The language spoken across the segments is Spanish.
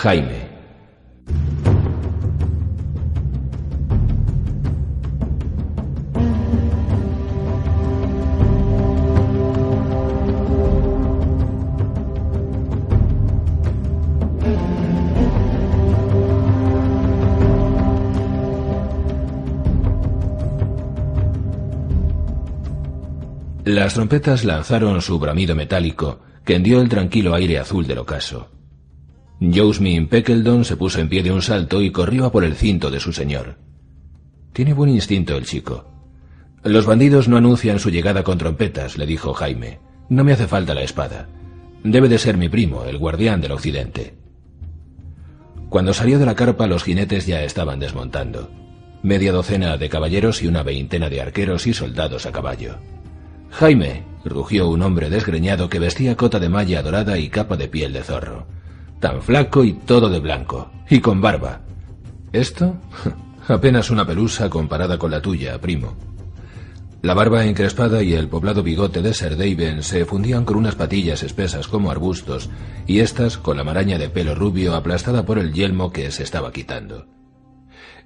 Jaime. Las trompetas lanzaron su bramido metálico que hendió el tranquilo aire azul del ocaso. Jousmin Pekeldon se puso en pie de un salto y corrió a por el cinto de su señor. Tiene buen instinto el chico. Los bandidos no anuncian su llegada con trompetas, le dijo Jaime. No me hace falta la espada. Debe de ser mi primo, el guardián del occidente. Cuando salió de la carpa, los jinetes ya estaban desmontando. Media docena de caballeros y una veintena de arqueros y soldados a caballo. Jaime, rugió un hombre desgreñado que vestía cota de malla dorada y capa de piel de zorro. Tan flaco y todo de blanco, y con barba. ¿Esto? Apenas una pelusa comparada con la tuya, primo. La barba encrespada y el poblado bigote de Sir Daven se fundían con unas patillas espesas como arbustos, y éstas con la maraña de pelo rubio aplastada por el yelmo que se estaba quitando.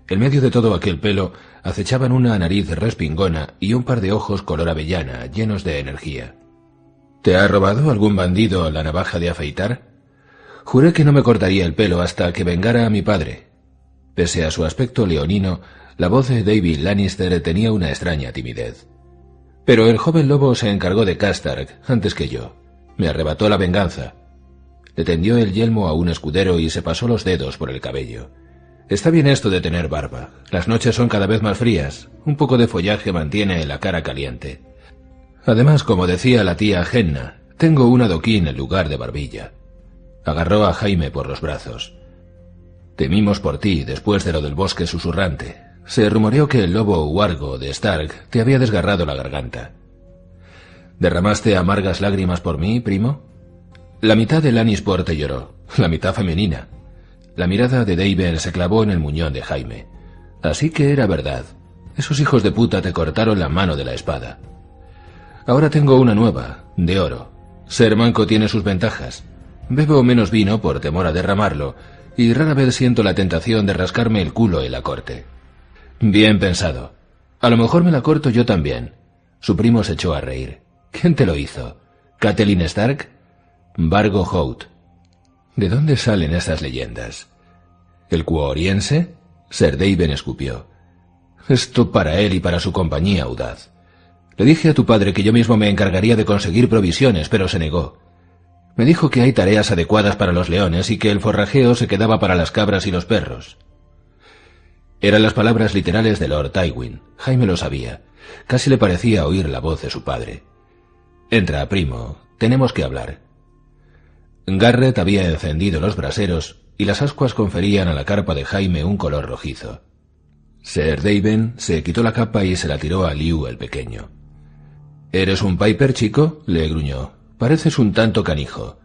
En medio de todo aquel pelo acechaban una nariz respingona y un par de ojos color avellana, llenos de energía. ¿Te ha robado algún bandido la navaja de afeitar? Juré que no me cortaría el pelo hasta que vengara a mi padre. Pese a su aspecto leonino, la voz de David Lannister tenía una extraña timidez. Pero el joven lobo se encargó de Karstark antes que yo. Me arrebató la venganza. Le tendió el yelmo a un escudero y se pasó los dedos por el cabello. Está bien esto de tener barba. Las noches son cada vez más frías. Un poco de follaje mantiene la cara caliente. Además, como decía la tía Henna, tengo un adoquín en lugar de barbilla. Agarró a Jaime por los brazos. Temimos por ti después de lo del bosque susurrante. Se rumoreó que el lobo huargo de Stark te había desgarrado la garganta. ¿Derramaste amargas lágrimas por mí, primo? La mitad de Lannisport te lloró, la mitad femenina. La mirada de Daven se clavó en el muñón de Jaime. Así que era verdad. Esos hijos de puta te cortaron la mano de la espada. Ahora tengo una nueva, de oro. Ser manco tiene sus ventajas. Bebo menos vino por temor a derramarlo, y rara vez siento la tentación de rascarme el culo en la corte. Bien pensado. A lo mejor me la corto yo también. Su primo se echó a reír. ¿Quién te lo hizo? ¿Catelyn Stark? Vargo Hout. ¿De dónde salen esas leyendas? ¿El cuoriense? Sir Daven escupió. Esto para él y para su compañía audaz. Le dije a tu padre que yo mismo me encargaría de conseguir provisiones, pero se negó. Me dijo que hay tareas adecuadas para los leones y que el forrajeo se quedaba para las cabras y los perros. Eran las palabras literales de Lord Tywin. Jaime lo sabía. Casi le parecía oír la voz de su padre. Entra, primo. Tenemos que hablar. Garrett había encendido los braseros y las ascuas conferían a la carpa de Jaime un color rojizo. Sir Daven se quitó la capa y se la tiró a Liu el pequeño. ¿Eres un Piper, chico?, le gruñó. Pareces un tanto canijo.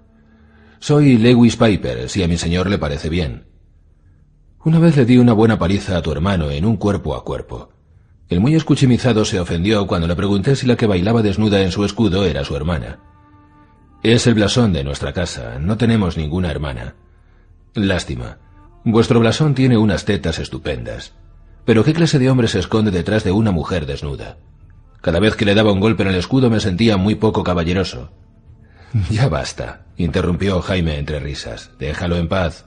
Soy Lewis Piper, si a mi señor le parece bien. Una vez le di una buena paliza a tu hermano en un cuerpo a cuerpo. El muy escuchimizado se ofendió cuando le pregunté si la que bailaba desnuda en su escudo era su hermana. Es el blasón de nuestra casa, no tenemos ninguna hermana. Lástima. Vuestro blasón tiene unas tetas estupendas. Pero ¿qué clase de hombre se esconde detrás de una mujer desnuda? Cada vez que le daba un golpe en el escudo me sentía muy poco caballeroso. Ya basta, interrumpió Jaime entre risas. Déjalo en paz.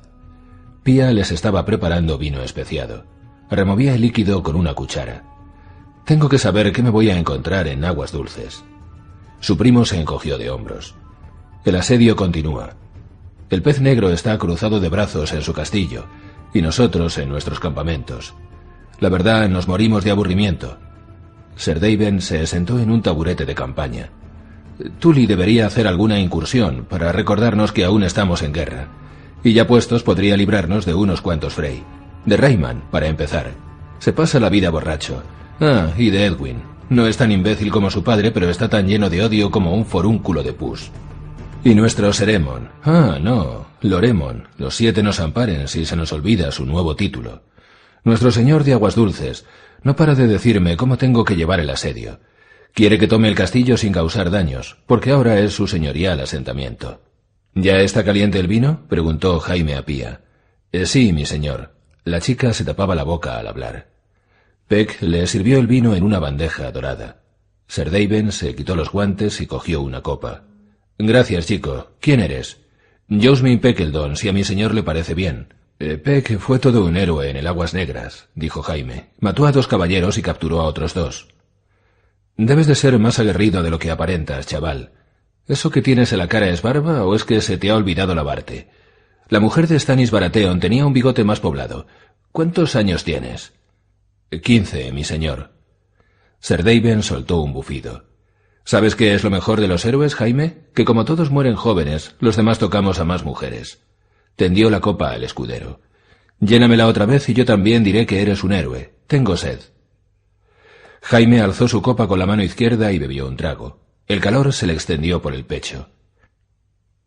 Pía les estaba preparando vino especiado. Removía el líquido con una cuchara. Tengo que saber qué me voy a encontrar en Aguas Dulces. Su primo se encogió de hombros. El asedio continúa. El pez negro está cruzado de brazos en su castillo, y nosotros en nuestros campamentos. La verdad, nos morimos de aburrimiento. Sir Daven se sentó en un taburete de campaña. Tully debería hacer alguna incursión para recordarnos que aún estamos en guerra, y ya puestos podría librarnos de unos cuantos Frey. De Rayman, para empezar. Se pasa la vida borracho. Ah, y de Edwin. No es tan imbécil como su padre, pero está tan lleno de odio como un forúnculo de pus. Y nuestro Seremon. Ah, no, Loremon. Los 7 nos amparen si se nos olvida su nuevo título. Nuestro señor de Aguas Dulces no para de decirme cómo tengo que llevar el asedio. Quiere que tome el castillo sin causar daños, porque ahora es su señorial asentamiento. ¿Ya está caliente el vino?, preguntó Jaime a Pía. Sí, mi señor. La chica se tapaba la boca al hablar. Peck le sirvió el vino en una bandeja dorada. Sir Daven se quitó los guantes y cogió una copa. Gracias, chico. ¿Quién eres? Josmin Peckledon, si a mi señor le parece bien. Peck fue todo un héroe en el Aguas Negras, dijo Jaime. Mató a 2 caballeros y capturó a otros 2. Debes de ser más aguerrido de lo que aparentas, chaval. ¿Eso que tienes en la cara es barba o es que se te ha olvidado lavarte? La mujer de Stannis Baratheon tenía un bigote más poblado. ¿Cuántos años tienes? 15, mi señor. Sir Daven soltó un bufido. ¿Sabes qué es lo mejor de los héroes, Jaime? Que como todos mueren jóvenes, los demás tocamos a más mujeres. Tendió la copa al escudero. Llénamela otra vez y yo también diré que eres un héroe. Tengo sed. Jaime alzó su copa con la mano izquierda y bebió un trago. El calor se le extendió por el pecho.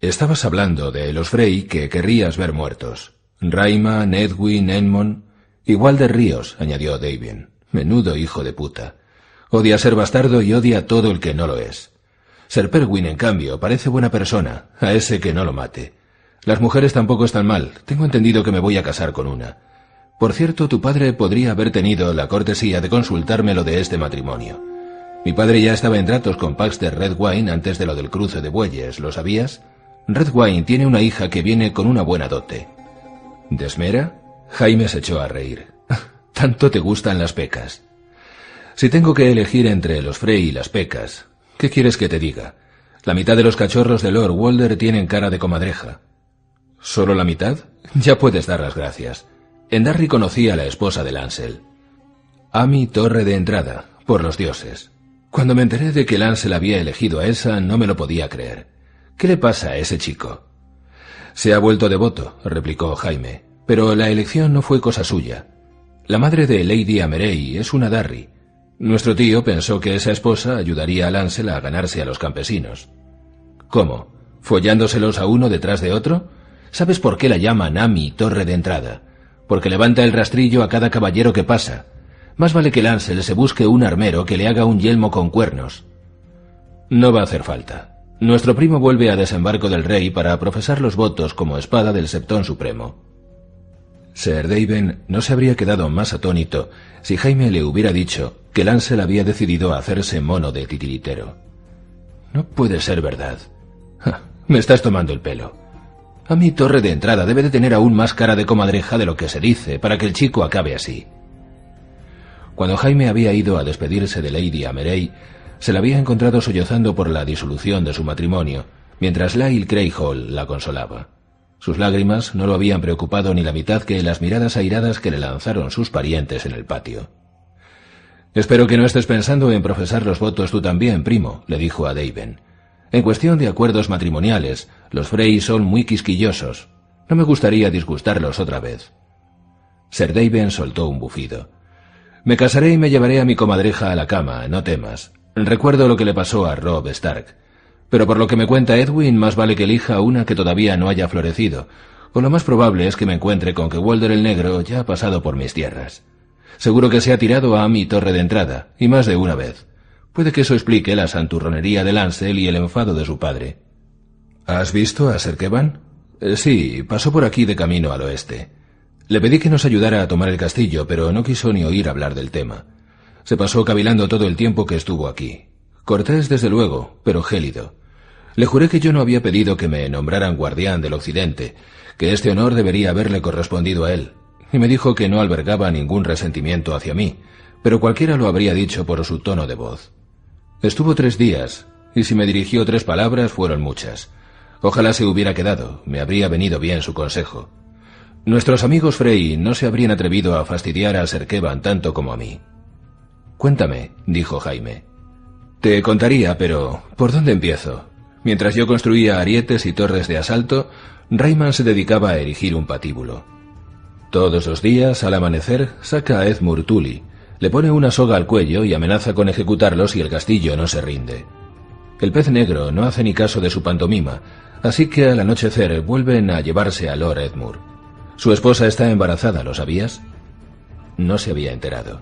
Estabas hablando de los Frey que querrías ver muertos. Raima, Nedwyn, Enmon... Igual de Ríos, añadió Daven. Menudo hijo de puta. Odia ser bastardo y odia a todo el que no lo es. Ser Perwyn, en cambio, parece buena persona. A ese que no lo mate. Las mujeres tampoco están mal. Tengo entendido que me voy a casar con una. Por cierto, tu padre podría haber tenido la cortesía de consultarme lo de este matrimonio. Mi padre ya estaba en tratos con Paxter Redwine antes de lo del cruce de bueyes, ¿lo sabías? Redwine tiene una hija que viene con una buena dote. ¿Desmera? Jaime se echó a reír. ¿Tanto te gustan las pecas? Si tengo que elegir entre los Frey y las pecas, ¿qué quieres que te diga? La mitad de los cachorros de Lord Walder tienen cara de comadreja. ¿Solo la mitad? Ya puedes dar las gracias. En Darry conocí a la esposa de Lancel. Amy Torre de Entrada, por los dioses. Cuando me enteré de que Lancel había elegido a esa, no me lo podía creer. ¿Qué le pasa a ese chico? Se ha vuelto devoto, replicó Jaime, pero la elección no fue cosa suya. La madre de Lady Amerey es una Darry. Nuestro tío pensó que esa esposa ayudaría a Lancel a ganarse a los campesinos. ¿Cómo? ¿Follándoselos a uno detrás de otro? ¿Sabes por qué la llaman Amy Torre de Entrada? Porque levanta el rastrillo a cada caballero que pasa. Más vale que Lancel se busque un armero que le haga un yelmo con cuernos. No va a hacer falta. Nuestro primo vuelve a desembarco del rey para profesar los votos como espada del Septón Supremo. Sir Daven no se habría quedado más atónito si Jaime le hubiera dicho que Lancel había decidido hacerse mono de titiritero. No puede ser verdad. Me estás tomando el pelo. A mi Torre de Entrada debe de tener aún más cara de comadreja de lo que se dice para que el chico acabe así. Cuando Jaime había ido a despedirse de Lady Amerey, se la había encontrado sollozando por la disolución de su matrimonio, mientras Lyle Greyhall la consolaba. Sus lágrimas no lo habían preocupado ni la mitad que las miradas airadas que le lanzaron sus parientes en el patio. «Espero que no estés pensando en profesar los votos tú también, primo», le dijo a Daven. «En cuestión de acuerdos matrimoniales, los Frey son muy quisquillosos. No me gustaría disgustarlos otra vez». Sir Daven soltó un bufido. «Me casaré y me llevaré a mi comadreja a la cama, no temas. Recuerdo lo que le pasó a Robb Stark. Pero por lo que me cuenta Edwin, más vale que elija una que todavía no haya florecido, o lo más probable es que me encuentre con que Walder el Negro ya ha pasado por mis tierras. Seguro que se ha tirado a mi Torre de Entrada, y más de una vez. Puede que eso explique la santurronería de Lancel y el enfado de su padre». «¿Has visto a Ser Kevan?» «Sí, pasó por aquí de camino al oeste. Le pedí que nos ayudara a tomar el castillo, pero no quiso ni oír hablar del tema. Se pasó cavilando todo el tiempo que estuvo aquí. Cortés, desde luego, pero gélido. Le juré que yo no había pedido que me nombraran guardián del occidente, que este honor debería haberle correspondido a él, y me dijo que no albergaba ningún resentimiento hacia mí, pero cualquiera lo habría dicho por su tono de voz. Estuvo 3 días, y si me dirigió 3 palabras fueron muchas. Ojalá se hubiera quedado, me habría venido bien su consejo. Nuestros amigos Frey no se habrían atrevido a fastidiar a Ser Kevan tanto como a mí». «Cuéntame», dijo Jaime. «Te contaría, pero ¿por dónde empiezo? Mientras yo construía arietes y torres de asalto, Rayman se dedicaba a erigir un patíbulo. Todos los días, al amanecer, saca a Edmure Tully, le pone una soga al cuello y amenaza con ejecutarlo si el castillo no se rinde. El pez negro no hace ni caso de su pantomima, así que al anochecer vuelven a llevarse a Lord Edmure. Su esposa está embarazada, ¿lo sabías?» No se había enterado.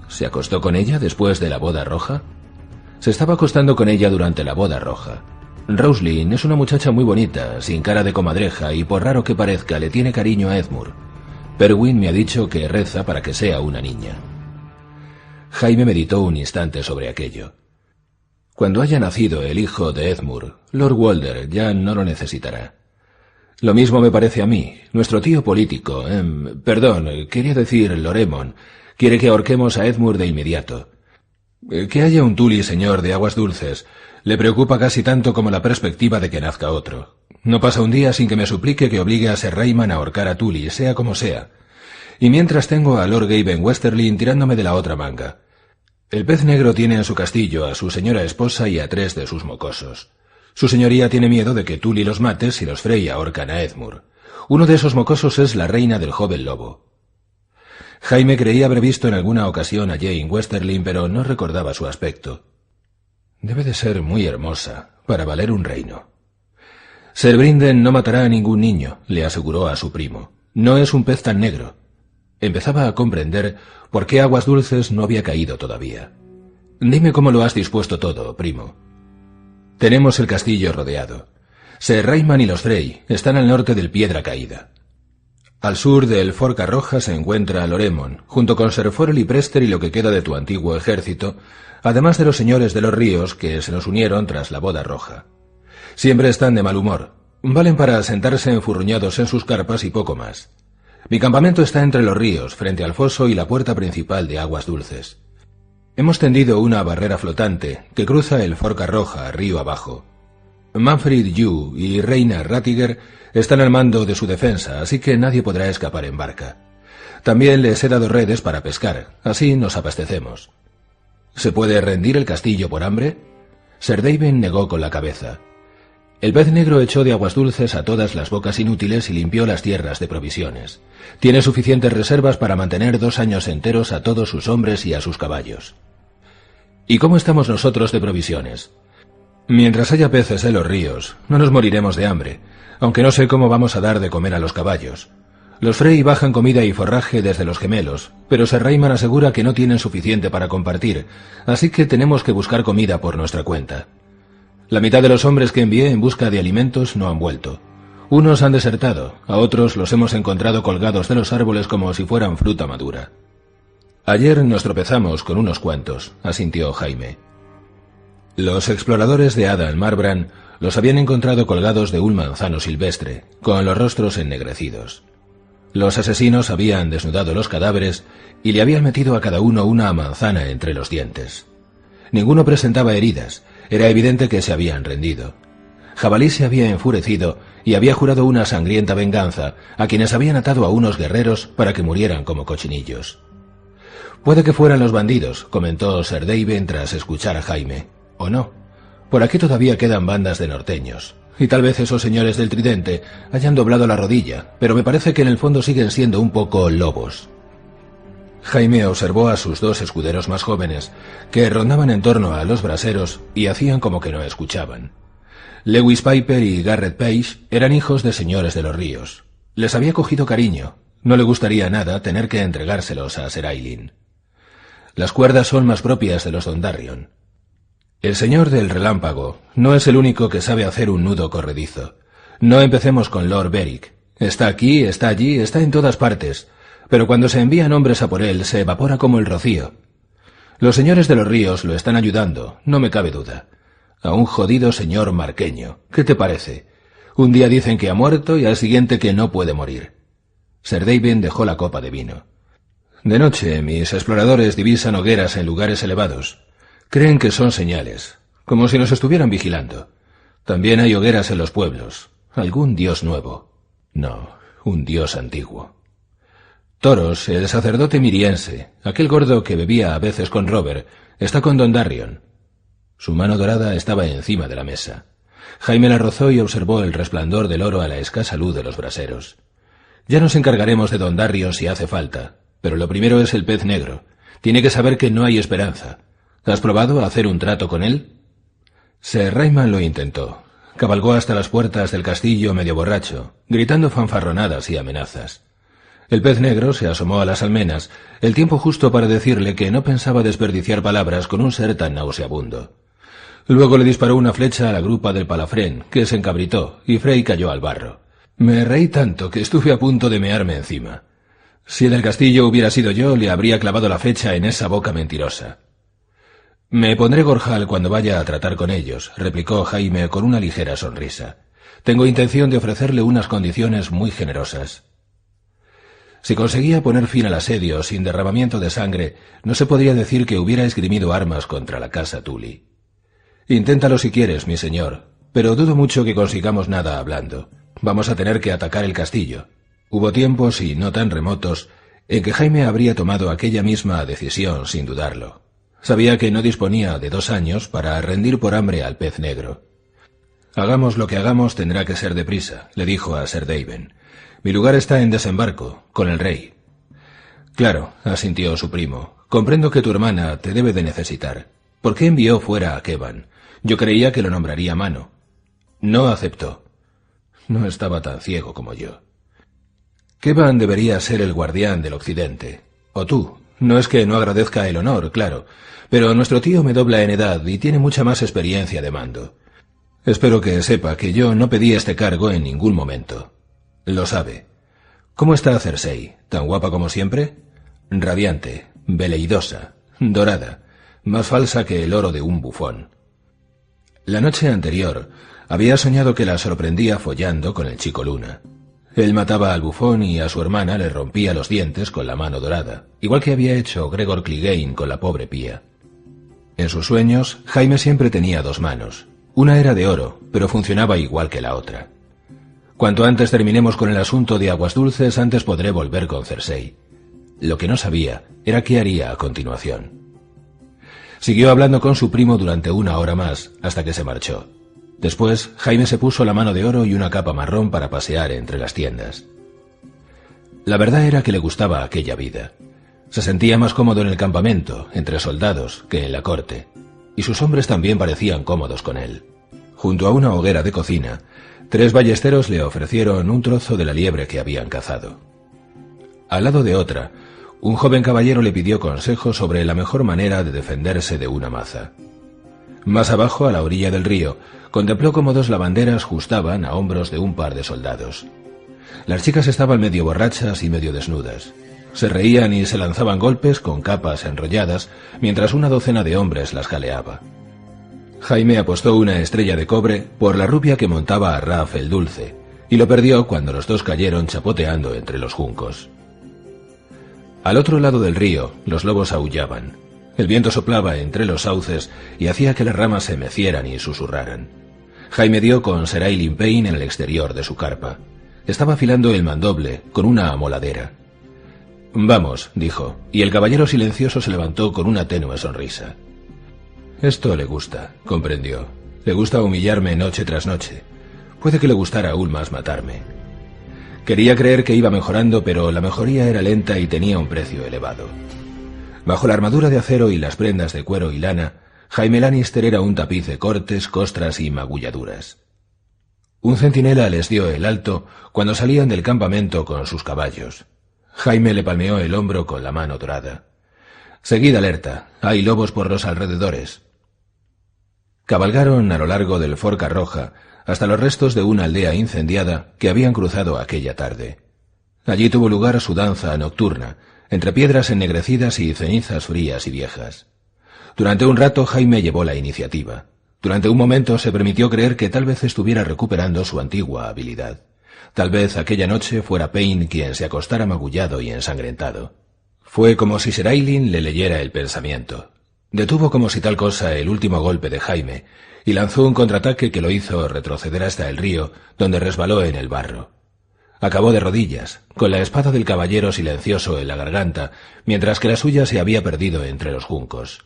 ¿Se acostó con ella después de la boda roja? Se estaba acostando con ella durante la boda roja. Roslyn es una muchacha muy bonita, sin cara de comadreja, y por raro que parezca, le tiene cariño a Edmure. Perwin me ha dicho que reza para que sea una niña. Jaime meditó un instante sobre aquello. Cuando haya nacido el hijo de Edmure, Lord Walder ya no lo necesitará. Lo mismo me parece a mí. Nuestro tío político, quería decir Loremon, quiere que ahorquemos a Edmure de inmediato. Que haya un Tully señor de aguas dulces le preocupa casi tanto como la perspectiva de que nazca otro. No pasa un día sin que me suplique que obligue a Ser Rayman a ahorcar a Tully, sea como sea. Y mientras tengo a Lord Gaben Westerling tirándome de la otra manga. El pez negro tiene en su castillo a su señora esposa y a 3 de sus mocosos. Su señoría tiene miedo de que Tully los mate si los Frey ahorcan a Edmure. Uno de esos mocosos es la reina del joven lobo. Jaime creía haber visto en alguna ocasión a Jane Westerling, pero no recordaba su aspecto. Debe de ser muy hermosa, para valer un reino. Ser Brinden no matará a ningún niño, le aseguró a su primo. No es un pez tan negro. Empezaba a comprender por qué Aguas Dulces no había caído todavía. Dime cómo lo has dispuesto todo, primo. Tenemos el castillo rodeado. Ser Rayman y los Frey están al norte del Piedra Caída. Al sur del Forca Roja se encuentra Loremon, junto con Ser Forel y Prester y lo que queda de tu antiguo ejército, además de los señores de los ríos que se nos unieron tras la boda roja. Siempre están de mal humor. Valen para sentarse enfurruñados en sus carpas y poco más. Mi campamento está entre los ríos, frente al foso y la puerta principal de Aguas Dulces. Hemos tendido una barrera flotante que cruza el Forca Roja río abajo. Manfred Yu y Reina Ratiger están al mando de su defensa, así que nadie podrá escapar en barca. También les he dado redes para pescar, así nos abastecemos. ¿Se puede rendir el castillo por hambre? Ser Daven negó con la cabeza. El pez negro echó de Aguas Dulces a todas las bocas inútiles y limpió las tierras de provisiones. Tiene suficientes reservas para mantener 2 años enteros a todos sus hombres y a sus caballos. ¿Y cómo estamos nosotros de provisiones? Mientras haya peces en los ríos, no nos moriremos de hambre, aunque no sé cómo vamos a dar de comer a los caballos. Los Frey bajan comida y forraje desde los gemelos, pero Ser Rayman asegura que no tienen suficiente para compartir, así que tenemos que buscar comida por nuestra cuenta. La mitad de los hombres que envié en busca de alimentos no han vuelto. Unos han desertado, a otros los hemos encontrado colgados de los árboles como si fueran fruta madura. Ayer nos tropezamos con unos cuantos, asintió Jaime. Los exploradores de Adam Marbrand los habían encontrado colgados de un manzano silvestre, con los rostros ennegrecidos. Los asesinos habían desnudado los cadáveres y le habían metido a cada uno una manzana entre los dientes. Ninguno presentaba heridas, era evidente que se habían rendido. Jabalí se había enfurecido y había jurado una sangrienta venganza a quienes habían atado a unos guerreros para que murieran como cochinillos. Puede que fueran los bandidos, comentó Ser Daven tras escuchar a Jaime. O no. Por aquí todavía quedan bandas de norteños. Y tal vez esos señores del tridente hayan doblado la rodilla, pero me parece que en el fondo siguen siendo un poco lobos. Jaime observó a sus 2 escuderos más jóvenes, que rondaban en torno a los braseros y hacían como que no escuchaban. Lewis Piper y Garrett Page eran hijos de señores de los ríos. Les había cogido cariño. No le gustaría nada tener que entregárselos a Ser Ailin. Las cuerdas son más propias de los Dondarrion. El señor del relámpago no es el único que sabe hacer un nudo corredizo. No empecemos con Lord Beric. Está aquí, está allí, está en todas partes, pero cuando se envían hombres a por él se evapora como el rocío. Los señores de los ríos lo están ayudando, no me cabe duda. A un jodido señor marqueño. ¿Qué te parece? Un día dicen que ha muerto y al siguiente que no puede morir. Ser Daven dejó la copa de vino. De noche mis exploradores divisan hogueras en lugares elevados. Creen que son señales, como si nos estuvieran vigilando. También hay hogueras en los pueblos. Algún dios nuevo. No, un dios antiguo. Toros, el sacerdote miriense, aquel gordo que bebía a veces con Robert, está con Dondarrion. Su mano dorada estaba encima de la mesa. Jaime la rozó y observó el resplandor del oro a la escasa luz de los braseros. Ya nos encargaremos de Dondarrion si hace falta, pero lo primero es el pez negro. Tiene que saber que no hay esperanza. ¿Has probado a hacer un trato con él? Ser Rayman lo intentó. Cabalgó hasta las puertas del castillo medio borracho, gritando fanfarronadas y amenazas. El pez negro se asomó a las almenas, el tiempo justo para decirle que no pensaba desperdiciar palabras con un ser tan nauseabundo. Luego le disparó una flecha a la grupa del Palafrén, que se encabritó, y Frey cayó al barro. Me reí tanto que estuve a punto de mearme encima. Si en el castillo hubiera sido yo, le habría clavado la flecha en esa boca mentirosa. Me pondré gorjal cuando vaya a tratar con ellos, replicó Jaime con una ligera sonrisa. Tengo intención de ofrecerle unas condiciones muy generosas. Si conseguía poner fin al asedio sin derramamiento de sangre, no se podría decir que hubiera esgrimido armas contra la casa Tully. Inténtalo si quieres, mi señor, pero dudo mucho que consigamos nada hablando. Vamos a tener que atacar el castillo. Hubo tiempos, y no tan remotos, en que Jaime habría tomado aquella misma decisión sin dudarlo. Sabía que no disponía de 2 años para rendir por hambre al pez negro. Hagamos lo que hagamos, tendrá que ser deprisa, le dijo a Sir Daven. Mi lugar está en desembarco, con el rey. Claro, asintió su primo. Comprendo que tu hermana te debe de necesitar. ¿Por qué envió fuera a Kevan? Yo creía que lo nombraría Mano. No aceptó. No estaba tan ciego como yo. Kevan debería ser el guardián del occidente. O tú. No es que no agradezca el honor, claro, pero nuestro tío me dobla en edad y tiene mucha más experiencia de mando. Espero que sepa que yo no pedí este cargo en ningún momento. Lo sabe. ¿Cómo está Cersei? ¿Tan guapa como siempre? Radiante, veleidosa, dorada, más falsa que el oro de un bufón. La noche anterior había soñado que la sorprendía follando con el chico Luna. Él mataba al bufón y a su hermana le rompía los dientes con la mano dorada, igual que había hecho Gregor Clegane con la pobre Pía. En sus sueños, Jaime siempre tenía 2 manos. Una era de oro, pero funcionaba igual que la otra. Cuanto antes terminemos con el asunto de Aguas Dulces, antes podré volver con Cersei. Lo que no sabía era qué haría a continuación. Siguió hablando con su primo durante 1 hora más, hasta que se marchó. Después, Jaime se puso la mano de oro y una capa marrón para pasear entre las tiendas. La verdad era que le gustaba aquella vida. Se sentía más cómodo en el campamento, entre soldados, que en la corte, y sus hombres también parecían cómodos con él. Junto a una hoguera de cocina, 3 ballesteros le ofrecieron un trozo de la liebre que habían cazado. Al lado de otra, un joven caballero le pidió consejo sobre la mejor manera de defenderse de una maza. Más abajo, a la orilla del río, contempló cómo 2 lavanderas justaban a hombros de un par de soldados. Las chicas estaban medio borrachas y medio desnudas. Se reían y se lanzaban golpes con capas enrolladas, mientras una docena de hombres las jaleaba. Jaime apostó una estrella de cobre por la rubia que montaba a Raf el Dulce, y lo perdió cuando los 2 cayeron chapoteando entre los juncos. Al otro lado del río, los lobos aullaban. El viento soplaba entre los sauces y hacía que las ramas se mecieran y susurraran. Jaime dio con Sir Ailyn Payne en el exterior de su carpa. Estaba afilando el mandoble con una amoladera. «Vamos», dijo, y el caballero silencioso se levantó con una tenue sonrisa. «Esto le gusta», comprendió. «Le gusta humillarme noche tras noche. Puede que le gustara aún más matarme». Quería creer que iba mejorando, pero la mejoría era lenta y tenía un precio elevado. Bajo la armadura de acero y las prendas de cuero y lana, Jaime Lannister era un tapiz de cortes, costras y magulladuras. Un centinela les dio el alto cuando salían del campamento con sus caballos. Jaime le palmeó el hombro con la mano dorada. «Seguid alerta, hay lobos por los alrededores». Cabalgaron a lo largo del Forca Roja hasta los restos de una aldea incendiada que habían cruzado aquella tarde. Allí tuvo lugar su danza nocturna, entre piedras ennegrecidas y cenizas frías y viejas. Durante un rato Jaime llevó la iniciativa. Durante un momento se permitió creer que tal vez estuviera recuperando su antigua habilidad. Tal vez aquella noche fuera Payne quien se acostara magullado y ensangrentado. Fue como si Sir Ailyn le leyera el pensamiento. Detuvo como si tal cosa el último golpe de Jaime y lanzó un contraataque que lo hizo retroceder hasta el río, donde resbaló en el barro. Acabó de rodillas, con la espada del caballero silencioso en la garganta, mientras que la suya se había perdido entre los juncos.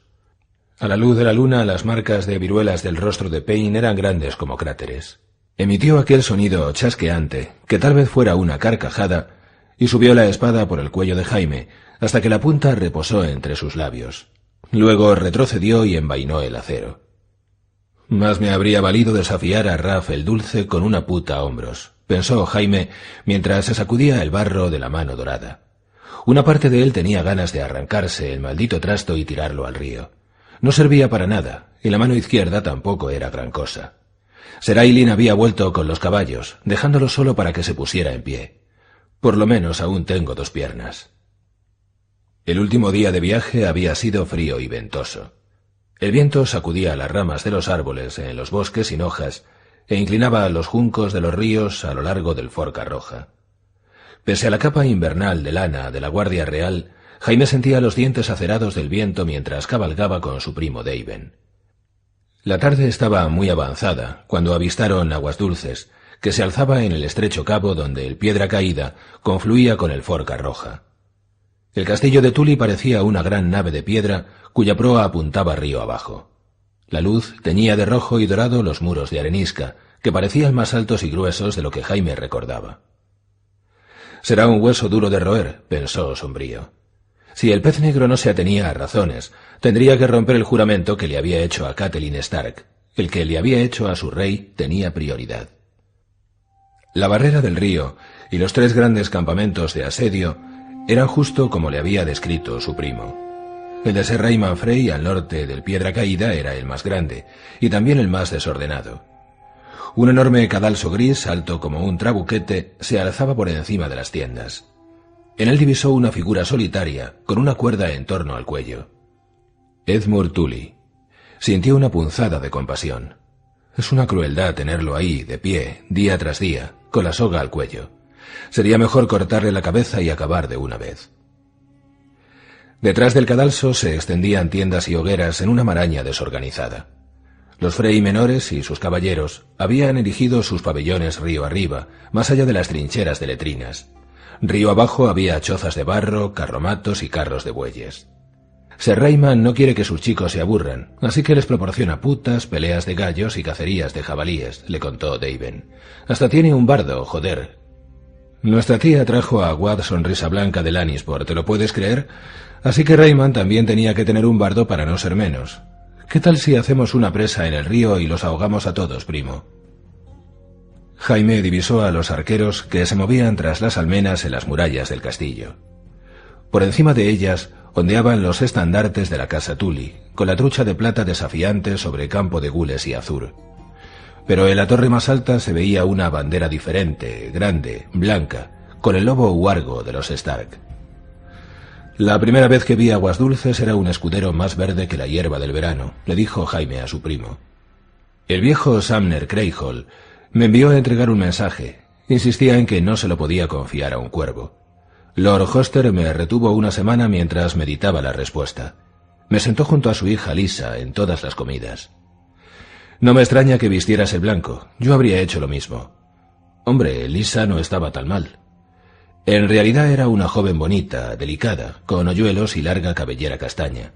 A la luz de la luna, las marcas de viruelas del rostro de Payne eran grandes como cráteres. Emitió aquel sonido chasqueante, que tal vez fuera una carcajada, y subió la espada por el cuello de Jaime, hasta que la punta reposó entre sus labios. Luego retrocedió y envainó el acero. Más me habría valido desafiar a Raf el Dulce con una puta a hombros, pensó Jaime mientras se sacudía el barro de la mano dorada. Una parte de él tenía ganas de arrancarse el maldito trasto y tirarlo al río. No servía para nada, y la mano izquierda tampoco era gran cosa. Sir Ailin había vuelto con los caballos, dejándolo solo para que se pusiera en pie. Por lo menos aún tengo 2 piernas. El último día de viaje había sido frío y ventoso. El viento sacudía las ramas de los árboles en los bosques sin hojas e inclinaba los juncos de los ríos a lo largo del Forca Roja. Pese a la capa invernal de lana de la Guardia Real, Jaime sentía los dientes acerados del viento mientras cabalgaba con su primo Daven. La tarde estaba muy avanzada cuando avistaron Aguas Dulces, que se alzaba en el estrecho cabo donde el Piedra Caída confluía con el Forca Roja. El castillo de Tully parecía una gran nave de piedra cuya proa apuntaba río abajo. La luz teñía de rojo y dorado los muros de arenisca, que parecían más altos y gruesos de lo que Jaime recordaba. «Será un hueso duro de roer», pensó sombrío. Si el pez negro no se atenía a razones, tendría que romper el juramento que le había hecho a Catelyn Stark. El que le había hecho a su rey tenía prioridad. La barrera del río y los 3 grandes campamentos de asedio eran justo como le había descrito su primo. El de Ser Rayman Frey al norte del Piedra Caída era el más grande, y también el más desordenado. Un enorme cadalso gris, alto como un trabuquete, se alzaba por encima de las tiendas. En él divisó una figura solitaria, con una cuerda en torno al cuello. Edmure Tully. Sintió una punzada de compasión. Es una crueldad tenerlo ahí, de pie, día tras día, con la soga al cuello. Sería mejor cortarle la cabeza y acabar de una vez. Detrás del cadalso se extendían tiendas y hogueras en una maraña desorganizada. Los Frey menores y sus caballeros habían erigido sus pabellones río arriba, más allá de las trincheras de letrinas. Río abajo había chozas de barro, carromatos y carros de bueyes. Ser Rayman no quiere que sus chicos se aburran, así que les proporciona putas, peleas de gallos y cacerías de jabalíes, le contó Daven. Hasta tiene un bardo, joder. Nuestra tía trajo a Wad Sonrisa Blanca de Lannisport, ¿te lo puedes creer? Así que Rayman también tenía que tener un bardo para no ser menos. ¿Qué tal si hacemos una presa en el río y los ahogamos a todos, primo? Jaime divisó a los arqueros que se movían tras las almenas en las murallas del castillo. Por encima de ellas ondeaban los estandartes de la casa Tully, con la trucha de plata desafiante sobre campo de gules y azur. Pero en la torre más alta se veía una bandera diferente, grande, blanca, con el lobo huargo de los Stark. La primera vez que vi Aguas Dulces era un escudero más verde que la hierba del verano, le dijo Jaime a su primo. El viejo Samner Crayhall me envió a entregar un mensaje. Insistía en que no se lo podía confiar a un cuervo. Lord Hoster me retuvo una semana mientras meditaba la respuesta. Me sentó junto a su hija Lisa en todas las comidas. No me extraña que vistieras el blanco. Yo habría hecho lo mismo. Hombre, Lisa no estaba tan mal. En realidad era una joven bonita, delicada, con hoyuelos y larga cabellera castaña.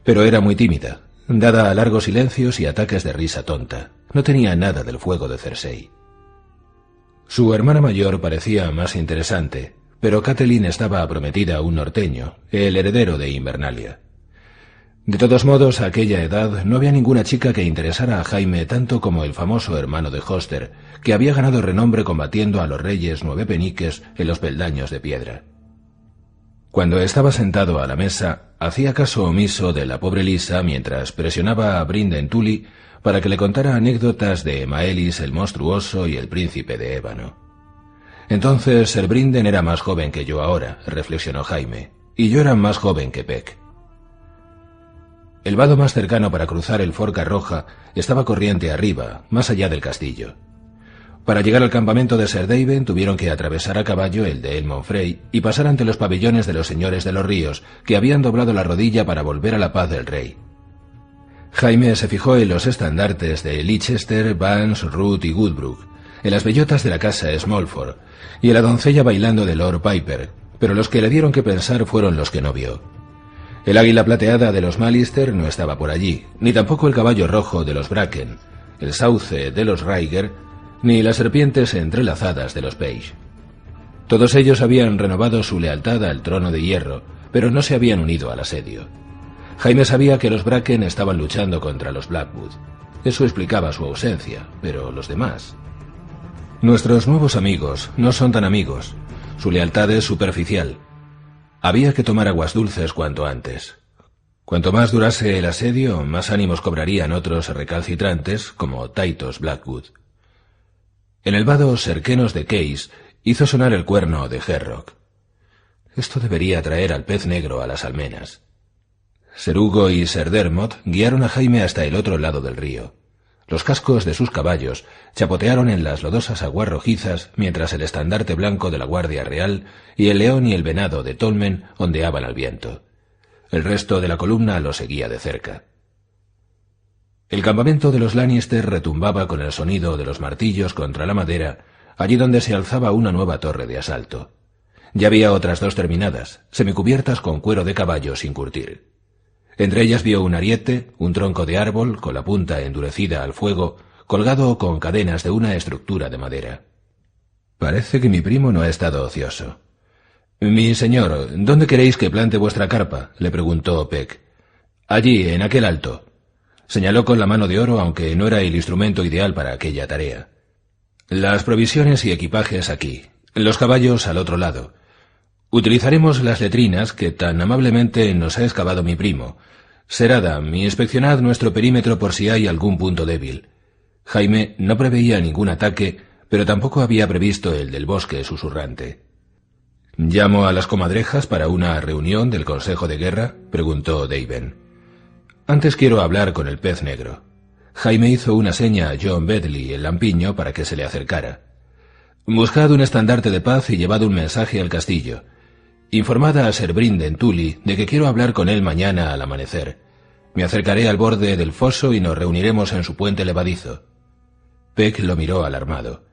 Pero era muy tímida, dada a largos silencios y ataques de risa tonta. No tenía nada del fuego de Cersei. Su hermana mayor parecía más interesante, pero Catelyn estaba prometida a un norteño, el heredero de Invernalia. De todos modos, a aquella edad no había ninguna chica que interesara a Jaime tanto como el famoso hermano de Hoster, que había ganado renombre combatiendo a los reyes nuevepeniques en los peldaños de piedra. Cuando estaba sentado a la mesa, hacía caso omiso de la pobre Lisa mientras presionaba a Brynden Tully para que le contara anécdotas de Maelis el monstruoso y el príncipe de ébano. Entonces Ser Brynden era más joven que yo ahora, reflexionó Jaime, y yo era más joven que Peck. El vado más cercano para cruzar el Forca Roja estaba corriente arriba, más allá del castillo. Para llegar al campamento de Ser Daven tuvieron que atravesar a caballo el de Elmond Frey y pasar ante los pabellones de los señores de los ríos, que habían doblado la rodilla para volver a la paz del rey. Jaime se fijó en los estandartes de Leicester, Vance, Root y Woodbrook, en las bellotas de la casa Smallford y en la doncella bailando de Lord Piper, pero los que le dieron que pensar fueron los que no vio. El águila plateada de los Mallister no estaba por allí, ni tampoco el caballo rojo de los Bracken, el sauce de los Rhaegar, ni las serpientes entrelazadas de los Page. Todos ellos habían renovado su lealtad al trono de hierro, pero no se habían unido al asedio. Jaime sabía que los Bracken estaban luchando contra los Blackwood. Eso explicaba su ausencia, pero los demás... Nuestros nuevos amigos no son tan amigos. Su lealtad es superficial. Había que tomar Aguas Dulces cuanto antes. Cuanto más durase el asedio, más ánimos cobrarían otros recalcitrantes como Titus Blackwood. En el vado Serquenos de Case hizo sonar el cuerno de Herrock. Esto debería traer al pez negro a las almenas. Ser Hugo y Ser Dermot guiaron a Jaime hasta el otro lado del río. Los cascos de sus caballos chapotearon en las lodosas aguas rojizas mientras el estandarte blanco de la Guardia Real y el león y el venado de Tolmen ondeaban al viento. El resto de la columna lo seguía de cerca. El campamento de los Lannister retumbaba con el sonido de los martillos contra la madera, allí donde se alzaba una nueva torre de asalto. Ya había otras dos terminadas, semicubiertas con cuero de caballo sin curtir. Entre ellas vio un ariete, un tronco de árbol con la punta endurecida al fuego, colgado con cadenas de una estructura de madera. Parece que mi primo no ha estado ocioso. «Mi señor, ¿dónde queréis que plante vuestra carpa?», le preguntó Peck. «Allí, en aquel alto». Señaló con la mano de oro, aunque no era el instrumento ideal para aquella tarea. «Las provisiones y equipajes aquí, los caballos al otro lado. Utilizaremos las letrinas que tan amablemente nos ha excavado mi primo. Ser Adam, inspeccionad nuestro perímetro por si hay algún punto débil». Jaime no preveía ningún ataque, pero tampoco había previsto el del bosque susurrante. «¿Llamo a las comadrejas para una reunión del Consejo de Guerra?», preguntó Daven. «Antes quiero hablar con el pez negro». Jaime hizo una seña a John Bedley, el lampiño, para que se le acercara. «Buscad un estandarte de paz y llevad un mensaje al castillo. Informad a Ser Brinden Tully de que quiero hablar con él mañana al amanecer. Me acercaré al borde del foso y nos reuniremos en su puente levadizo». Peck lo miró alarmado.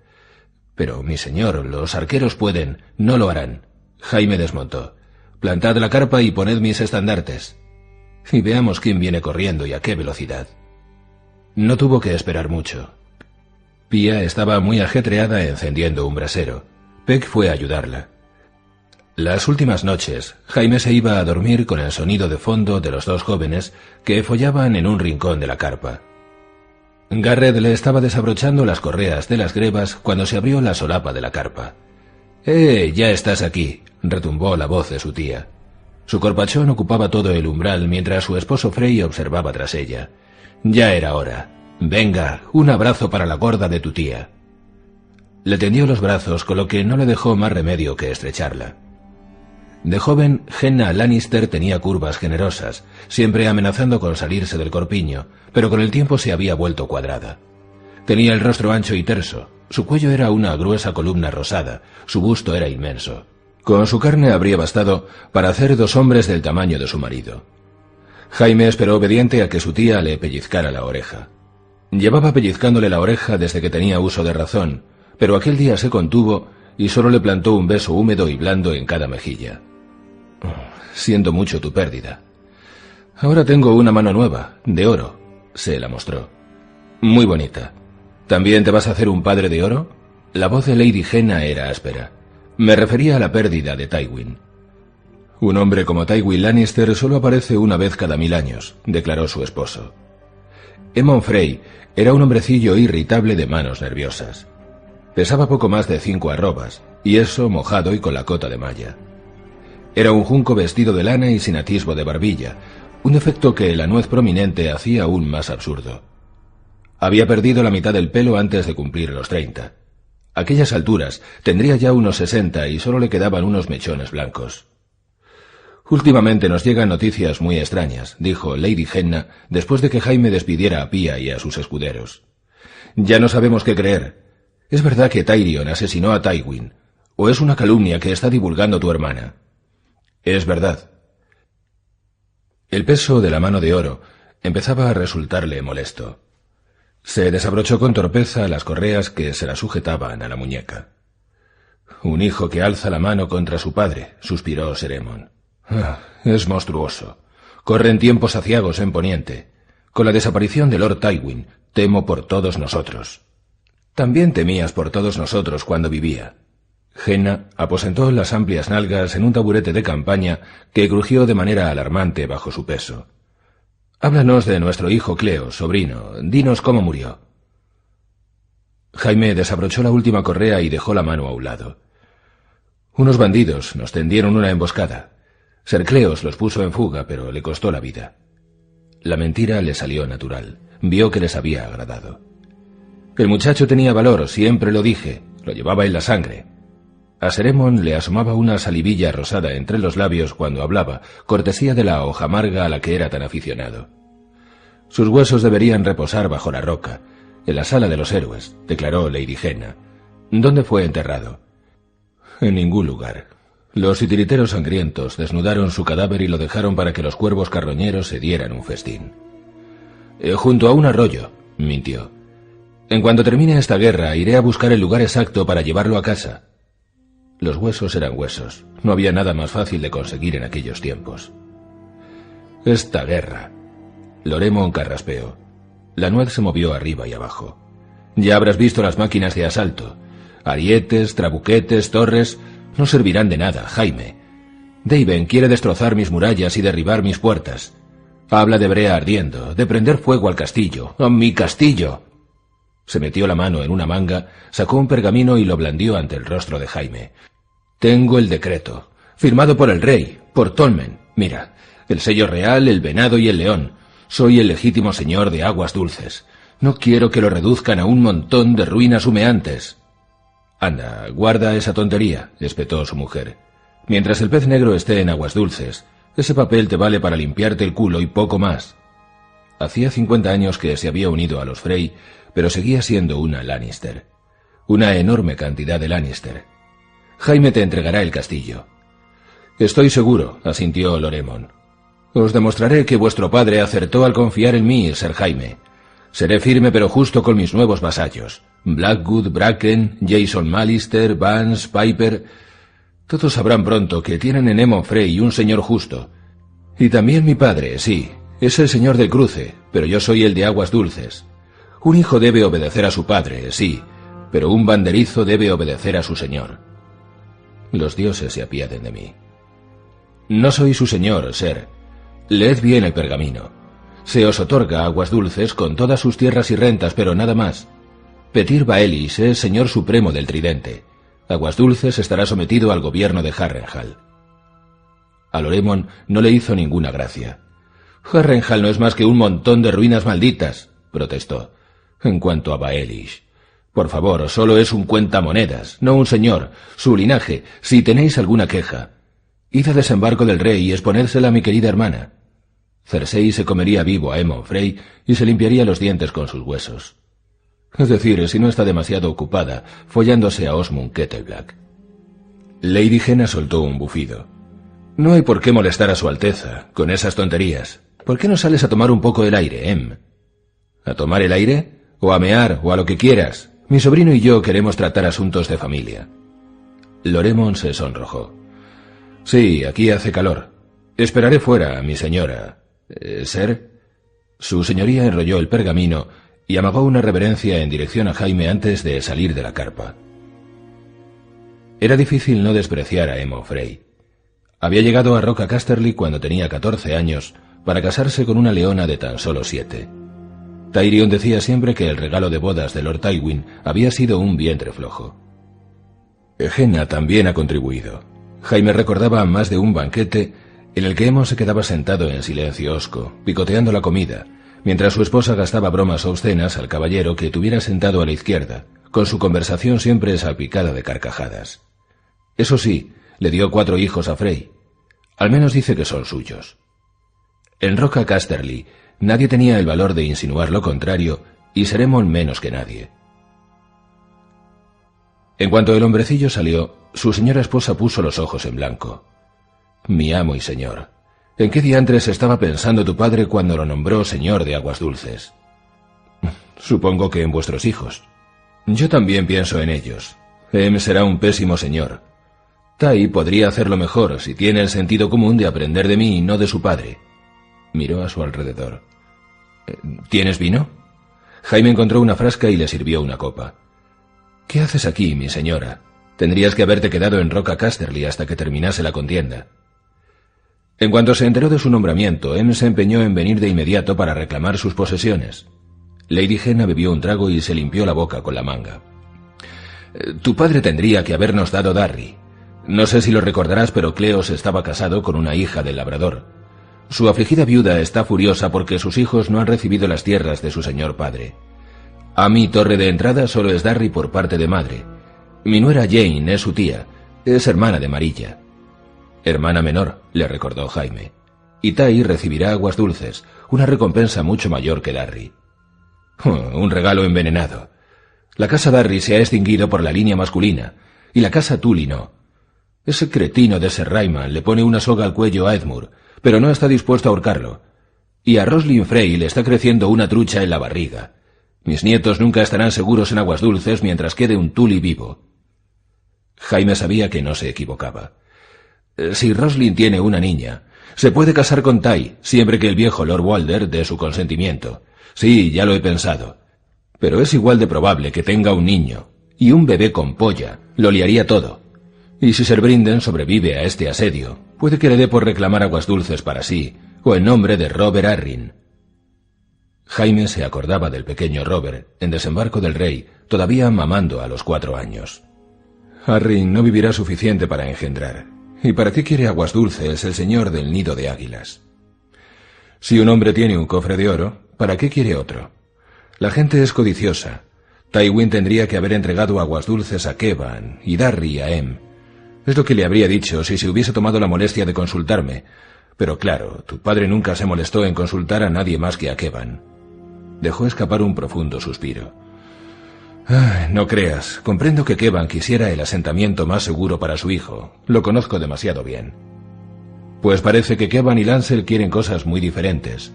«Pero, mi señor, los arqueros pueden». «No lo harán». Jaime desmontó. «Plantad la carpa y poned mis estandartes. Y veamos quién viene corriendo y a qué velocidad». No tuvo que esperar mucho. Pía estaba muy ajetreada encendiendo un brasero. Peck fue a ayudarla. Las últimas noches, Jaime se iba a dormir con el sonido de fondo de los dos jóvenes que follaban en un rincón de la carpa. Garrett le estaba desabrochando las correas de las grebas cuando se abrió la solapa de la carpa. Ya estás aquí», retumbó la voz de su tía. Su corpachón ocupaba todo el umbral mientras su esposo Frey observaba tras ella. «Ya era hora. Venga, un abrazo para la gorda de tu tía». Le tendió los brazos, con lo que no le dejó más remedio que estrecharla. De joven, Henna Lannister tenía curvas generosas, siempre amenazando con salirse del corpiño, pero con el tiempo se había vuelto cuadrada. Tenía el rostro ancho y terso, su cuello era una gruesa columna rosada, su busto era inmenso. Con su carne habría bastado para hacer dos hombres del tamaño de su marido. Jaime esperó obediente a que su tía le pellizcara la oreja. Llevaba pellizcándole la oreja desde que tenía uso de razón, pero aquel día se contuvo y solo le plantó un beso húmedo y blando en cada mejilla. «Siento mucho tu pérdida. Ahora tengo una mano nueva, de oro», se la mostró. «Muy bonita. ¿También te vas a hacer un padre de oro?». La voz de Lady Henna era áspera. «Me refería a la pérdida de Tywin». «Un hombre como Tywin Lannister solo aparece una vez cada 1000 años», declaró su esposo. Aemon Frey era un hombrecillo irritable de manos nerviosas. Pesaba poco más de 5 arrobas, y eso mojado y con la cota de malla. Era un junco vestido de lana y sin atisbo de barbilla, un defecto que la nuez prominente hacía aún más absurdo. Había perdido la mitad del pelo antes de cumplir los 30. A aquellas alturas tendría ya unos 60 y solo le quedaban unos mechones blancos. «Últimamente nos llegan noticias muy extrañas», dijo Lady Henna después de que Jaime despidiera a Pía y a sus escuderos. «Ya no sabemos qué creer. ¿Es verdad que Tyrion asesinó a Tywin? ¿O es una calumnia que está divulgando tu hermana?» «Es verdad». El peso de la mano de oro empezaba a resultarle molesto. Se desabrochó con torpeza las correas que se la sujetaban a la muñeca. «Un hijo que alza la mano contra su padre», suspiró Ser Aemon. «Es monstruoso. Corren tiempos aciagos en Poniente. Con la desaparición de Lord Tywin, temo por todos nosotros». «También temías por todos nosotros cuando vivía». Henna aposentó las amplias nalgas en un taburete de campaña que crujió de manera alarmante bajo su peso. «Háblanos de nuestro hijo Cleo, sobrino. Dinos cómo murió». Jaime desabrochó la última correa y dejó la mano a un lado. «Unos bandidos nos tendieron una emboscada. Ser Cleos los puso en fuga, pero le costó la vida. La mentira le salió natural. Vio que les había agradado. El muchacho tenía valor, siempre lo dije, lo llevaba en la sangre. A Seremon le asomaba una salivilla rosada entre los labios cuando hablaba, cortesía de la hoja amarga a la que era tan aficionado. Sus huesos deberían reposar bajo la roca, en la sala de los héroes, declaró Lady Henna. ¿Dónde fue enterrado? En ningún lugar. Los titiriteros sangrientos desnudaron su cadáver y lo dejaron para que los cuervos carroñeros se dieran un festín. Junto a un arroyo, mintió. En cuanto termine esta guerra, iré a buscar el lugar exacto para llevarlo a casa. Los huesos eran huesos. No había nada más fácil de conseguir en aquellos tiempos. Esta guerra. Loremon carraspeó. La nuez se movió arriba y abajo. Ya habrás visto las máquinas de asalto. Arietes, trabuquetes, torres... No servirán de nada, Jaime. Daven quiere destrozar mis murallas y derribar mis puertas. Habla de brea ardiendo, de prender fuego al castillo. ¡A mi castillo! Se metió la mano en una manga, sacó un pergamino y lo blandió ante el rostro de Jaime. Tengo el decreto, firmado por el rey, por Tolmen. Mira, el sello real, el venado y el león. Soy el legítimo señor de Aguas Dulces. No quiero que lo reduzcan a un montón de ruinas humeantes. Anda, guarda esa tontería, espetó su mujer. Mientras el pez negro esté en Aguas Dulces, ese papel te vale para limpiarte el culo y poco más. Hacía 50 años que se había unido a los Frey, pero seguía siendo una Lannister. Una enorme cantidad de Lannister. Jaime te entregará el castillo. Estoy seguro, asintió Loremon. Os demostraré que vuestro padre acertó al confiar en mí, Ser Jaime. Seré firme pero justo con mis nuevos vasallos. Blackwood, Bracken, Jason Mallister, Vance, Piper... Todos sabrán pronto que tienen en Aemon Frey un señor justo. Y también mi padre, sí, es el señor del cruce, pero yo soy el de Aguas Dulces. Un hijo debe obedecer a su padre, sí, pero un banderizo debe obedecer a su señor. Los dioses se apiaden de mí. No soy su señor, Ser. Leed bien el pergamino. Se os otorga Aguas Dulces con todas sus tierras y rentas, pero nada más. Petyr Baelish es señor supremo del Tridente. Aguas Dulces estará sometido al gobierno de Harrenhal. A Loremon no le hizo ninguna gracia. Harrenhal no es más que un montón de ruinas malditas, protestó. En cuanto a Baelish, por favor, solo es un cuentamonedas, no un señor. Su linaje, si tenéis alguna queja, id a desembarco del rey y exponédsela a mi querida hermana. Cersei se comería vivo a Aemon Frey y se limpiaría los dientes con sus huesos. Es decir, si no está demasiado ocupada, follándose a Osmund Kettleblack. Lady Henna soltó un bufido. No hay por qué molestar a su Alteza, con esas tonterías. ¿Por qué no sales a tomar un poco el aire, Em? ¿A tomar el aire? ¿O a mear, o a lo que quieras? Mi sobrino y yo queremos tratar asuntos de familia. Loremon se sonrojó. Sí, aquí hace calor. Esperaré fuera, mi señora. ¿Ser? Su señoría enrolló el pergamino y amagó una reverencia en dirección a Jaime antes de salir de la carpa. Era difícil no despreciar a Aemon Frey. Había llegado a Roca Casterly cuando tenía 14 años para casarse con una leona de tan solo 7. Tyrion decía siempre que el regalo de bodas de Lord Tywin había sido un vientre flojo. Henna también ha contribuido. Jaime recordaba más de un banquete en el que Aemon se quedaba sentado en silencio hosco, picoteando la comida, mientras su esposa gastaba bromas obscenas al caballero que tuviera sentado a la izquierda, con su conversación siempre salpicada de carcajadas. Eso sí, le dio 4 hijos a Frey. Al menos dice que son suyos. En Roca Casterly nadie tenía el valor de insinuar lo contrario, y Seremon menos que nadie. En cuanto el hombrecillo salió, su señora esposa puso los ojos en blanco. Mi amo y señor, ¿en qué diantres estaba pensando tu padre cuando lo nombró señor de Aguas Dulces? Supongo que en vuestros hijos. Yo también pienso en ellos. Em será un pésimo señor. Tai podría hacerlo mejor si tiene el sentido común de aprender de mí y no de su padre. Miró a su alrededor. ¿Tienes vino? Jaime encontró una frasca y le sirvió una copa. ¿Qué haces aquí, mi señora? Tendrías que haberte quedado en Roca Casterly hasta que terminase la contienda. En cuanto se enteró de su nombramiento, Em se empeñó en venir de inmediato para reclamar sus posesiones. Lady Henna bebió un trago y se limpió la boca con la manga. Tu padre tendría que habernos dado Darry. No sé si lo recordarás, pero Cleos estaba casado con una hija del labrador. Su afligida viuda está furiosa porque sus hijos no han recibido las tierras de su señor padre. Amy Torre de Entrada solo es Darry por parte de madre. Mi nuera Jane es su tía, es hermana de Marilla. Hermana menor, le recordó Jaime. Y Tai recibirá aguas dulces, una recompensa mucho mayor que Darry. Un regalo envenenado. La casa Darry se ha extinguido por la línea masculina, y la casa Tully no. Ese cretino de Sir Rayman le pone una soga al cuello a Edmure, pero no está dispuesto a ahorcarlo. Y a Roslyn Frey le está creciendo una trucha en la barriga. Mis nietos nunca estarán seguros en aguas dulces mientras quede un Tully vivo. Jaime sabía que no se equivocaba. Si Roslyn tiene una niña, se puede casar con Tai, siempre que el viejo Lord Walder dé su consentimiento. Sí, ya lo he pensado. Pero es igual de probable que tenga un niño, y un bebé con polla lo liaría todo. Y si Sir Brinden sobrevive a este asedio, puede que le dé por reclamar aguas dulces para sí, o en nombre de Robert Arryn. Jaime se acordaba del pequeño Robert, en Desembarco del Rey, todavía mamando a los 4 años. Arryn no vivirá suficiente para engendrar. ¿Y para qué quiere aguas dulces el señor del nido de águilas? Si un hombre tiene un cofre de oro, ¿para qué quiere otro? La gente es codiciosa. Tywin tendría que haber entregado aguas dulces a Kevan y Darry a Em. Es lo que le habría dicho si se hubiese tomado la molestia de consultarme. Pero claro, tu padre nunca se molestó en consultar a nadie más que a Kevan. Dejó escapar un profundo suspiro. No creas, comprendo que Kevan quisiera el asentamiento más seguro para su hijo. Lo conozco demasiado bien. Pues parece que Kevan y Lancel quieren cosas muy diferentes.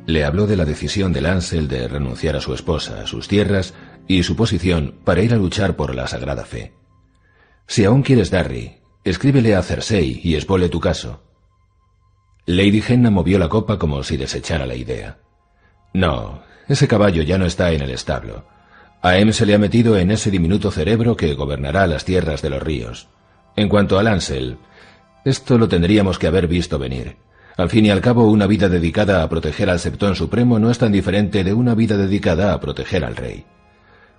Le habló de la decisión de Lancel de renunciar a su esposa, a sus tierras y su posición para ir a luchar por la Sagrada Fe. Si aún quieres Darry, escríbele a Cersei y expone tu caso. Lady Henna movió la copa como si desechara la idea. No, ese caballo ya no está en el establo. A Em se le ha metido en ese diminuto cerebro que gobernará las tierras de los ríos. En cuanto a Lancel, esto lo tendríamos que haber visto venir. Al fin y al cabo, una vida dedicada a proteger al Septón Supremo no es tan diferente de una vida dedicada a proteger al rey.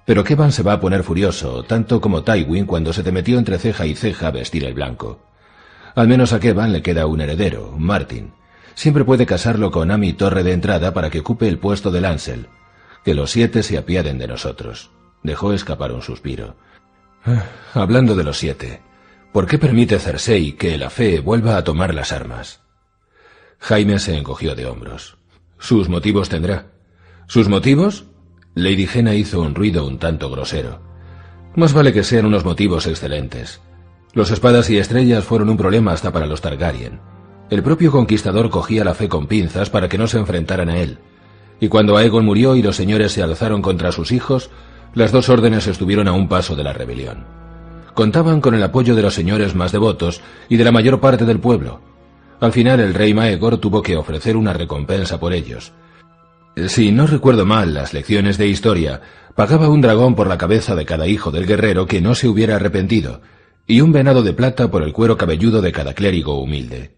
Pero Kevan se va a poner furioso, tanto como Tywin cuando se te metió entre ceja y ceja a vestir el blanco. Al menos a Kevan le queda un heredero, Martin. Siempre puede casarlo con Amy Torre de Entrada para que ocupe el puesto de Lancel. Que los 7 se apiaden de nosotros. Dejó escapar un suspiro. Hablando de los 7, ¿por qué permite Cersei que la fe vuelva a tomar las armas? Jaime se encogió de hombros. Sus motivos tendrá. ¿Sus motivos? Lady Henna hizo un ruido un tanto grosero. Más vale que sean unos motivos excelentes. Los espadas y estrellas fueron un problema hasta para los Targaryen. El propio conquistador cogía la fe con pinzas para que no se enfrentaran a él. Y cuando Aegon murió y los señores se alzaron contra sus hijos, las 2 órdenes estuvieron a un paso de la rebelión. Contaban con el apoyo de los señores más devotos y de la mayor parte del pueblo. Al final el rey Maegor tuvo que ofrecer una recompensa por ellos. Si no recuerdo mal las lecciones de historia, pagaba un dragón por la cabeza de cada hijo del guerrero que no se hubiera arrepentido, y un venado de plata por el cuero cabelludo de cada clérigo humilde.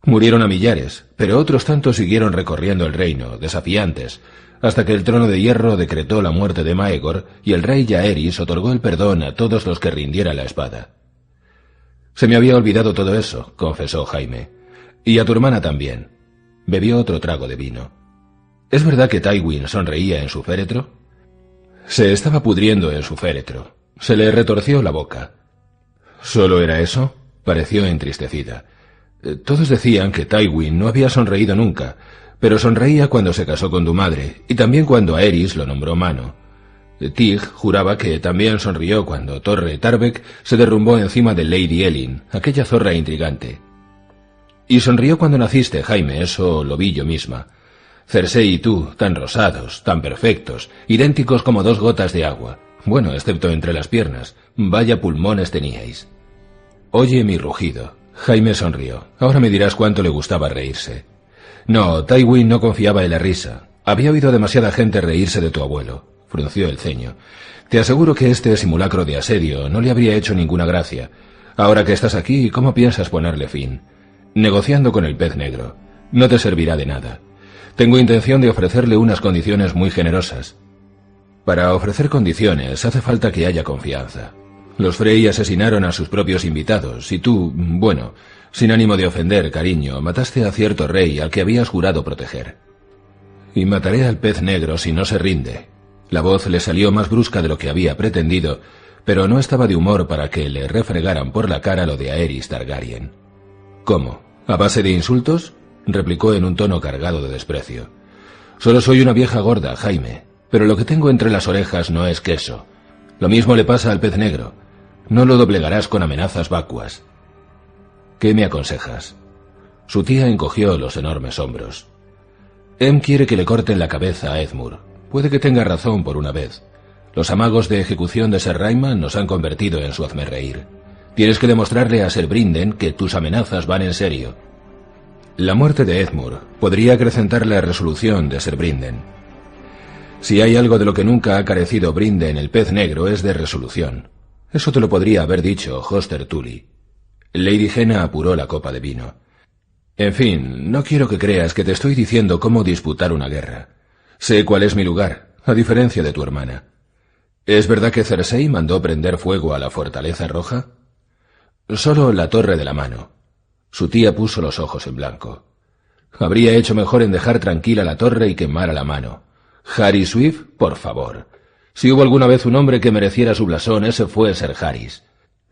Murieron a millares, pero otros tantos siguieron recorriendo el reino, desafiantes, hasta que el trono de hierro decretó la muerte de Maegor y el rey Jaehaerys otorgó el perdón a todos los que rindieran la espada. Se me había olvidado todo eso, confesó Jaime. Y a tu hermana también. Bebió otro trago de vino. ¿Es verdad que Tywin sonreía en su féretro? Se estaba pudriendo en su féretro. Se le retorció la boca. ¿Solo era eso? Pareció entristecida. Todos decían que Tywin no había sonreído nunca, pero sonreía cuando se casó con tu madre, y también cuando Aerys lo nombró Mano. Tig juraba que también sonrió cuando Torre Tarbeck se derrumbó encima de Lady Elin, aquella zorra intrigante. Y sonrió cuando naciste, Jaime, eso lo vi yo misma. Cersei y tú, tan rosados, tan perfectos, idénticos como 2 gotas de agua. Bueno, excepto entre las piernas. Vaya pulmones teníais. Oye mi rugido. Jaime sonrió. Ahora me dirás cuánto le gustaba reírse. No, Tywin no confiaba en la risa. Había oído demasiada gente reírse de tu abuelo. Frunció el ceño. Te aseguro que este simulacro de asedio no le habría hecho ninguna gracia. Ahora que estás aquí, ¿cómo piensas ponerle fin? Negociando con el pez negro. No te servirá de nada. Tengo intención de ofrecerle unas condiciones muy generosas. Para ofrecer condiciones hace falta que haya confianza. Los Frey asesinaron a sus propios invitados, y tú, bueno, sin ánimo de ofender, cariño, mataste a cierto rey al que habías jurado proteger. Y mataré al pez negro si no se rinde. La voz le salió más brusca de lo que había pretendido, pero no estaba de humor para que le refregaran por la cara lo de Aerys Targaryen. ¿Cómo? ¿A base de insultos?, replicó en un tono cargado de desprecio. Solo soy una vieja gorda, Jaime, pero lo que tengo entre las orejas no es queso. Lo mismo le pasa al pez negro. No lo doblegarás con amenazas vacuas. ¿Qué me aconsejas? Su tía encogió los enormes hombros. Quiere que le corten la cabeza a Edmure. Puede que tenga razón por una vez. Los amagos de ejecución de Ser Raiman nos han convertido en su hazmerreír. Tienes que demostrarle a Ser Brinden que tus amenazas van en serio. La muerte de Edmure podría acrecentar la resolución de Ser Brinden. Si hay algo de lo que nunca ha carecido Brinden el pez negro es de resolución. Eso te lo podría haber dicho Hoster Tully. Lady Jenna apuró la copa de vino. En fin, no quiero que creas que te estoy diciendo cómo disputar una guerra. Sé cuál es mi lugar, a diferencia de tu hermana. ¿Es verdad que Cersei mandó prender fuego a la Fortaleza Roja? Solo la Torre de la Mano. Su tía puso los ojos en blanco. Habría hecho mejor en dejar tranquila la torre y quemar a la mano. Harry Swift, por favor. Si hubo alguna vez un hombre que mereciera su blasón, ese fue Ser Harris.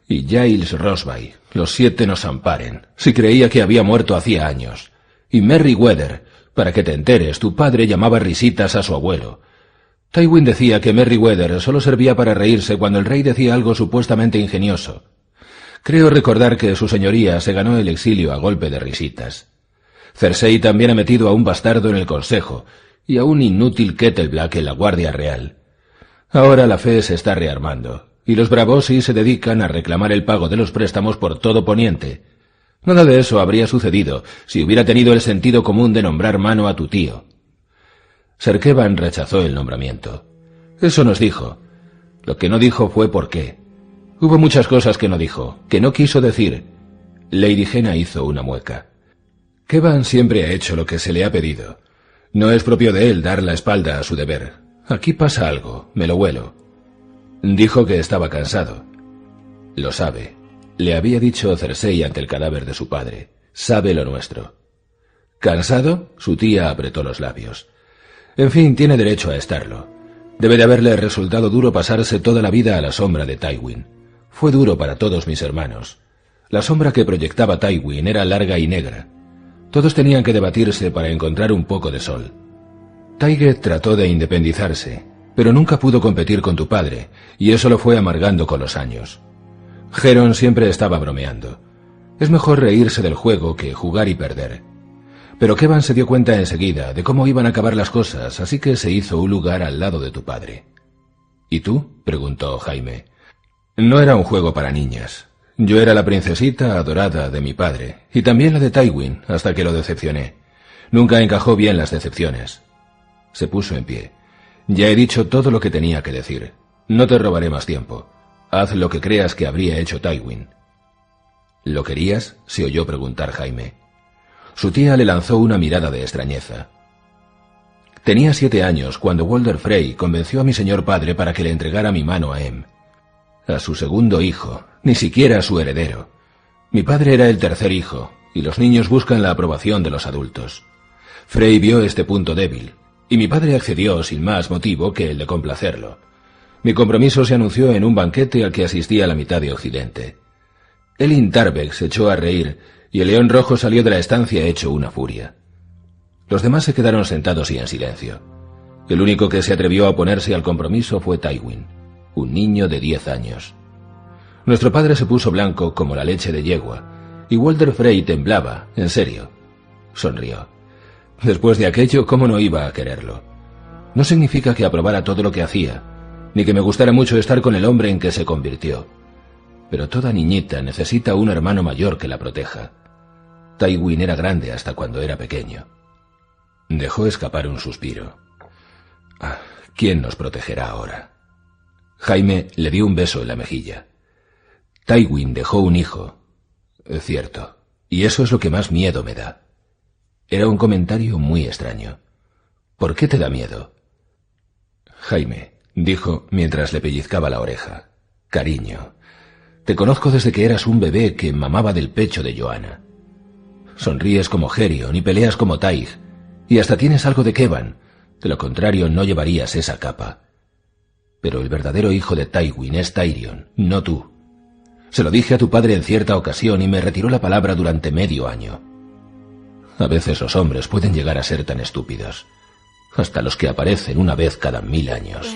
Y Giles Rosby, los 7 nos amparen, si creía que había muerto hacía años. Y Merryweather, para que te enteres, tu padre llamaba risitas a su abuelo. Tywin decía que Merryweather solo servía para reírse cuando el rey decía algo supuestamente ingenioso. Creo recordar que su señoría se ganó el exilio a golpe de risitas. Cersei también ha metido a un bastardo en el consejo y a un inútil Kettleblack en la Guardia Real. Ahora la fe se está rearmando, y los Braavosi se dedican a reclamar el pago de los préstamos por todo Poniente. Nada de eso habría sucedido si hubiera tenido el sentido común de nombrar mano a tu tío. Ser Kevan rechazó el nombramiento. Eso nos dijo. Lo que no dijo fue por qué. Hubo muchas cosas que no dijo, que no quiso decir. Lady Jenna hizo una mueca. Kevan siempre ha hecho lo que se le ha pedido. No es propio de él dar la espalda a su deber. Aquí pasa algo, me lo huelo. Dijo que estaba cansado. Lo sabe. Le había dicho Cersei ante el cadáver de su padre. Sabe lo nuestro. ¿Cansado? Su tía apretó los labios. En fin, tiene derecho a estarlo. Debe de haberle resultado duro pasarse toda la vida a la sombra de Tywin. Fue duro para todos mis hermanos. La sombra que proyectaba Tywin era larga y negra. Todos tenían que debatirse para encontrar un poco de sol. Tyget trató de independizarse, pero nunca pudo competir con tu padre, y eso lo fue amargando con los años. Geron siempre estaba bromeando. Es mejor reírse del juego que jugar y perder. Pero Kevan se dio cuenta enseguida de cómo iban a acabar las cosas, así que se hizo un lugar al lado de tu padre. ¿Y tú?, preguntó Jaime. No era un juego para niñas. Yo era la princesita adorada de mi padre, y también la de Tywin, hasta que lo decepcioné. Nunca encajó bien las decepciones. Se puso en pie. Ya he dicho todo lo que tenía que decir. No te robaré más tiempo. Haz lo que creas que habría hecho Tywin. ¿Lo querías?, se oyó preguntar Jaime. Su tía le lanzó una mirada de extrañeza. Tenía 7 años cuando Walder Frey convenció a mi señor padre para que le entregara mi mano a a su segundo hijo, ni siquiera a su heredero. Mi padre era el tercer hijo, y los niños buscan la aprobación de los adultos. Frey vio este punto débil, y mi padre accedió sin más motivo que el de complacerlo. Mi compromiso se anunció en un banquete al que asistía la mitad de Occidente. Elin Tarbeck se echó a reír, y el león rojo salió de la estancia hecho una furia. Los demás se quedaron sentados y en silencio. El único que se atrevió a oponerse al compromiso fue Tywin, un niño de 10 años. Nuestro padre se puso blanco como la leche de yegua, y Walder Frey temblaba, en serio. Sonrió. Después de aquello, ¿cómo no iba a quererlo? No significa que aprobara todo lo que hacía, ni que me gustara mucho estar con el hombre en que se convirtió. Pero toda niñita necesita un hermano mayor que la proteja. Tywin era grande hasta cuando era pequeño. Dejó escapar un suspiro. ¿Quién nos protegerá ahora? Jaime le dio un beso en la mejilla. Tywin dejó un hijo. Cierto, y eso es lo que más miedo me da. Era un comentario muy extraño. ¿Por qué te da miedo? Jaime, dijo mientras le pellizcaba la oreja. Cariño, Te conozco desde que eras un bebé que mamaba del pecho de Joanna. Sonríes como Herion y peleas como Taig, y hasta tienes algo de Kevan. De lo contrario, no llevarías esa capa. Pero el verdadero hijo de Tywin es Tyrion, no tú. Se lo dije a tu padre en cierta ocasión y me retiró la palabra durante medio año. A veces los hombres pueden llegar a ser tan estúpidos, hasta los que aparecen una vez cada 1000 años.